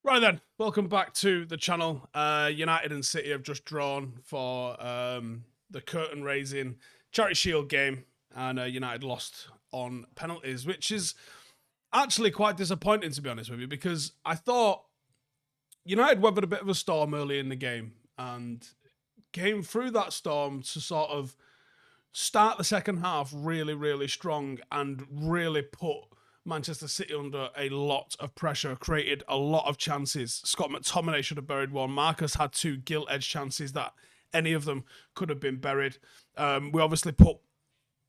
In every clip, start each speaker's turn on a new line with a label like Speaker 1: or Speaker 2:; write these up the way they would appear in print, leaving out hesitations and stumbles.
Speaker 1: Right then, welcome back to the channel. United and City have just drawn for the curtain raising Charity Shield game, and United lost on penalties, which is actually quite disappointing, to be honest with you, because I thought United weathered a bit of a storm early in the game and came through that storm to sort of start the second half really, really strong and really put Manchester City under a lot of pressure, created a lot of chances. Scott McTominay should have buried one. Marcus had two gilt-edged chances that any of them could have been buried. We obviously put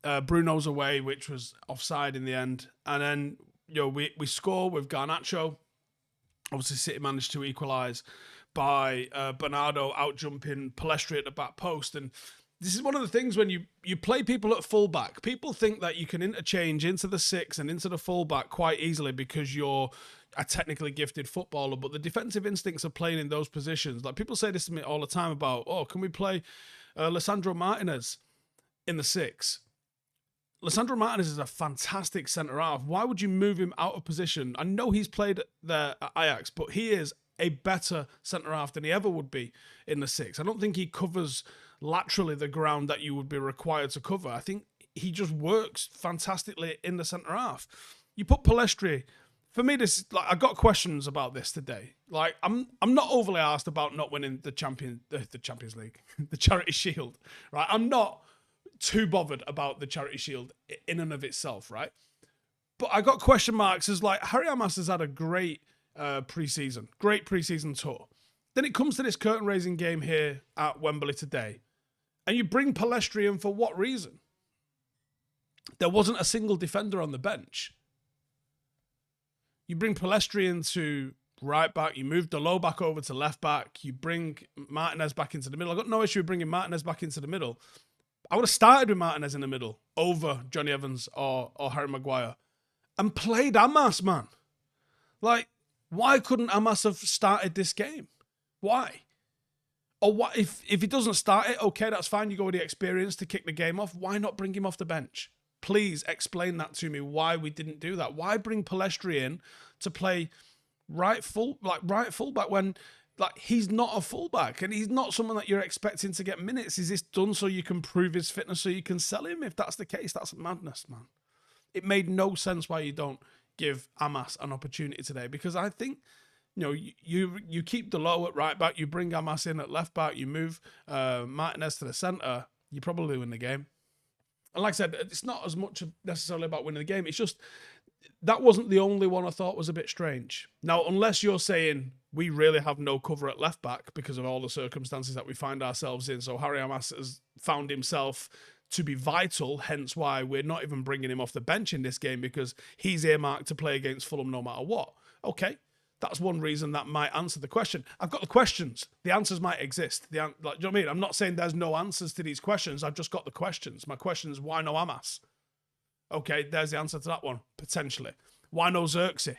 Speaker 1: Bruno's away, which was offside in the end. And then we score with Garnacho. Obviously, City managed to equalise by Bernardo out-jumping Palestri at the back post. And this is one of the things when you play people at fullback, people think that you can interchange into the six and into the fullback quite easily because you're a technically gifted footballer, but the defensive instincts of playing in those positions, like people say this to me all the time about, can we play Lisandro Martinez in the six? Lisandro Martinez is a fantastic centre-half. Why would you move him out of position? I know he's played there at Ajax, but he is a better centre-half than he ever would be in the six. I don't think he covers laterally the ground that you would be required to cover. I think he just works fantastically in the centre half. You put Palestri. For me, this I got questions about this today. Like I'm not overly asked about not winning the Champions League, the Charity Shield, right? I'm not too bothered about the Charity Shield in and of itself, right? But I got question marks as like Harry Amass has had a great great pre-season tour. Then it comes to this curtain raising game here at Wembley today. And you bring Palestri in for what reason? There wasn't a single defender on the bench. You bring Palestri into right back. You move Delo back over to left back. You bring Martinez back into the middle. I've got no issue with bringing Martinez back into the middle. I would have started with Martinez in the middle over Johnny Evans or Harry Maguire and played Amass, man. Like, why couldn't Amass have started this game? Why? Or what if he doesn't start it, okay, that's fine. You go with the experience to kick the game off. Why not bring him off the bench? Please explain that to me, why we didn't do that. Why bring Palestri in to play right fullback when he's not a fullback and he's not someone that you're expecting to get minutes? Is this done so you can prove his fitness so you can sell him? If that's the case, that's madness, man. It made no sense why you don't give Amass an opportunity today, because I think you keep Delo at right back, you bring Amass in at left back, you move Martinez to the centre, you probably win the game. And like I said, it's not as much necessarily about winning the game. It's just that wasn't the only one I thought was a bit strange. Now, unless you're saying we really have no cover at left back because of all the circumstances that we find ourselves in, so Harry Amass has found himself to be vital, hence why we're not even bringing him off the bench in this game because he's earmarked to play against Fulham no matter what. Okay. That's one reason that might answer the question. I've got the questions. The answers might exist. Do you know what I mean? I'm not saying there's no answers to these questions. I've just got the questions. My question is, why no Amass? Okay, there's the answer to that one, potentially. Why no Zirkzee?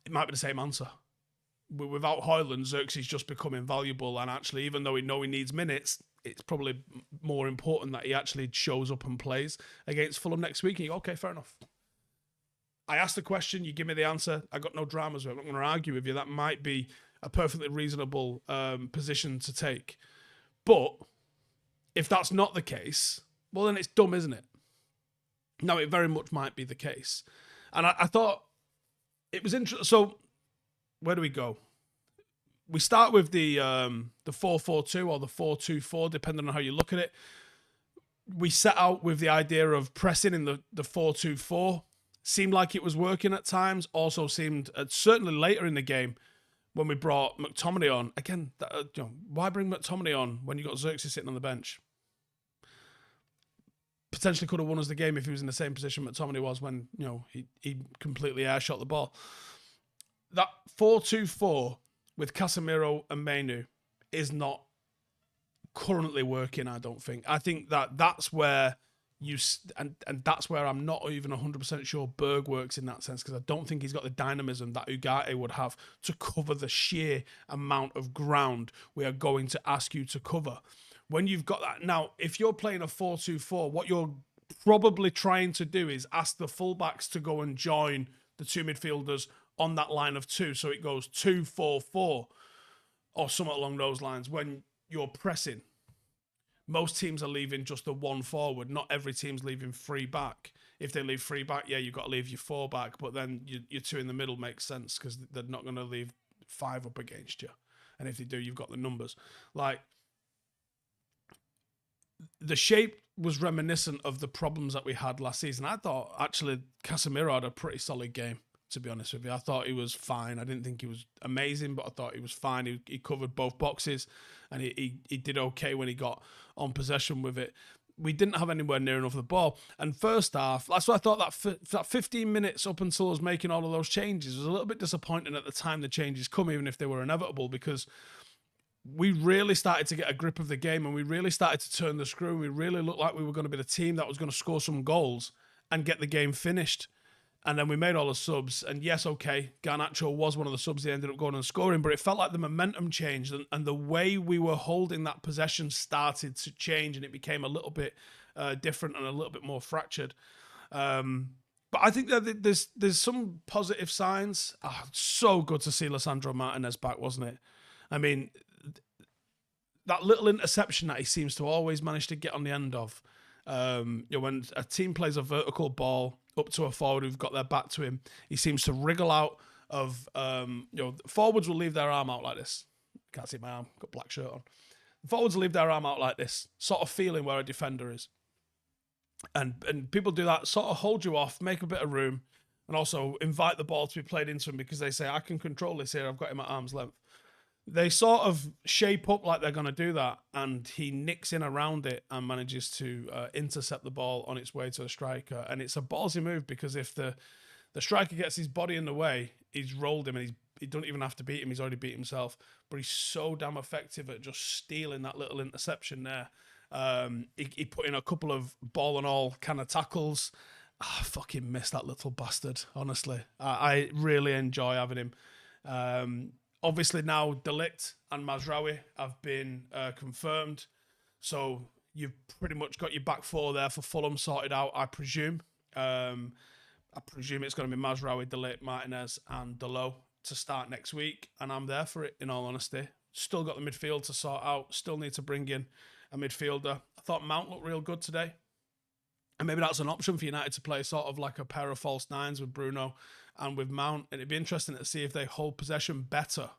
Speaker 1: It might be the same answer. Without Højlund, Zirkzee's just become invaluable, and actually, even though we know he needs minutes, it's probably more important that he actually shows up and plays against Fulham next week. And you go, okay, fair enough. I asked the question, you give me the answer. I got no dramas with it. I'm not going to argue with you. That might be a perfectly reasonable position to take. But if that's not the case, well, then it's dumb, isn't it? Now, it very much might be the case. And I thought it was interesting. So, where do we go? We start with the 4-4-2 or the 4-2-4, depending on how you look at it. We set out with the idea of pressing in the 4-2-4. Seemed like it was working at times. Also seemed, certainly later in the game, when we brought McTominay on. Again, why bring McTominay on when you got Zirkzee sitting on the bench? Potentially could have won us the game if he was in the same position McTominay was when he completely airshot the ball. That 4-2-4 with Casemiro and Mainu is not currently working, I don't think. I think that's where and that's where I'm not even 100% sure Berg works in that sense, because I don't think he's got the dynamism that Ugarte would have to cover the sheer amount of ground we are going to ask you to cover. When you've got that, now, if you're playing a 4-2-4, what you're probably trying to do is ask the fullbacks to go and join the two midfielders on that line of two. So it goes 2-4-4 or something along those lines when you're pressing. Most teams are leaving just the one forward. Not every team's leaving three back. If they leave three back, yeah, you've got to leave your four back. But then your two in the middle makes sense because they're not going to leave five up against you. And if they do, you've got the numbers. Like, the shape was reminiscent of the problems that we had last season. I thought, actually, Casemiro had a pretty solid game, to be honest with you. I thought he was fine. I didn't think he was amazing, but I thought he was fine. He covered both boxes, and he did okay when he got on possession with it. We didn't have anywhere near enough of the ball. And first half, that's why I thought that 15 minutes up until us making all of those changes was a little bit disappointing at the time the changes come, even if they were inevitable, because we really started to get a grip of the game and we really started to turn the screw. We really looked like we were going to be the team that was going to score some goals and get the game finished. And then we made all the subs. And yes, okay, Garnacho was one of the subs they ended up going and scoring, but it felt like the momentum changed and the way we were holding that possession started to change, and it became a little bit different and a little bit more fractured. But I think that there's some positive signs. Oh, so good to see Lisandro Martinez back, wasn't it? I mean, that little interception that he seems to always manage to get on the end of. When a team plays a vertical ball up to a forward who've got their back to him, he seems to wriggle out of, forwards will leave their arm out like this. Can't see my arm, got a black shirt on. Forwards will leave their arm out like this, sort of feeling where a defender is. And people do that, sort of hold you off, make a bit of room, and also invite the ball to be played into him because they say, I can control this here, I've got him at arm's length. They sort of shape up like they're going to do that, and he nicks in around it and manages to intercept the ball on its way to the striker. And it's a ballsy move because if the striker gets his body in the way, he's rolled him and he don't even have to beat him. He's already beat himself. But he's so damn effective at just stealing that little interception there. He put in a couple of ball and all kind of tackles. I fucking miss that little bastard, honestly. I really enjoy having him. Obviously now De Ligt and Mazraoui have been confirmed. So you've pretty much got your back four there for Fulham sorted out, I presume. I presume it's going to be Mazraoui, De Ligt, Martinez and Dalot to start next week. And I'm there for it, in all honesty. Still got the midfield to sort out. Still need to bring in a midfielder. I thought Mount looked real good today. And maybe that's an option for United to play sort of like a pair of false nines with Bruno and with Mount. And it'd be interesting to see if they hold possession better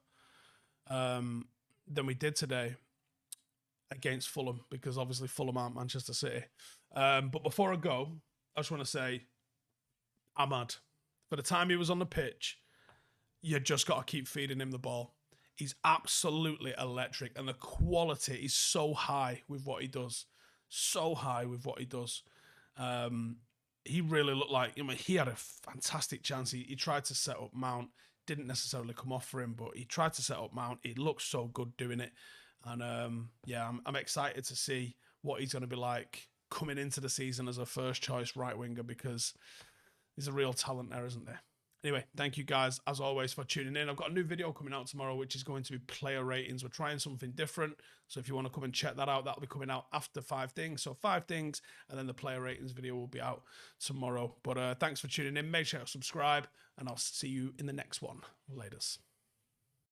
Speaker 1: than we did today against Fulham, because obviously Fulham aren't Manchester City. But before I go, I just want to say, Ahmad, for the time he was on the pitch, you just got to keep feeding him the ball. He's absolutely electric, and the quality is so high with what he does. So high with what he does. He really looked like, he had a fantastic chance. He tried to set up Mount, didn't necessarily come off for him, but he tried to set up Mount. He looked so good doing it. And I'm excited to see what he's going to be like coming into the season as a first choice right winger, because he's a real talent there, isn't there? Anyway, thank you guys, as always, for tuning in. I've got a new video coming out tomorrow, which is going to be player ratings. We're trying something different. So if you want to come and check that out, that'll be coming out after 5 things. So 5 things, and then the player ratings video will be out tomorrow. But thanks for tuning in. Make sure to subscribe, and I'll see you in the next one. Laters.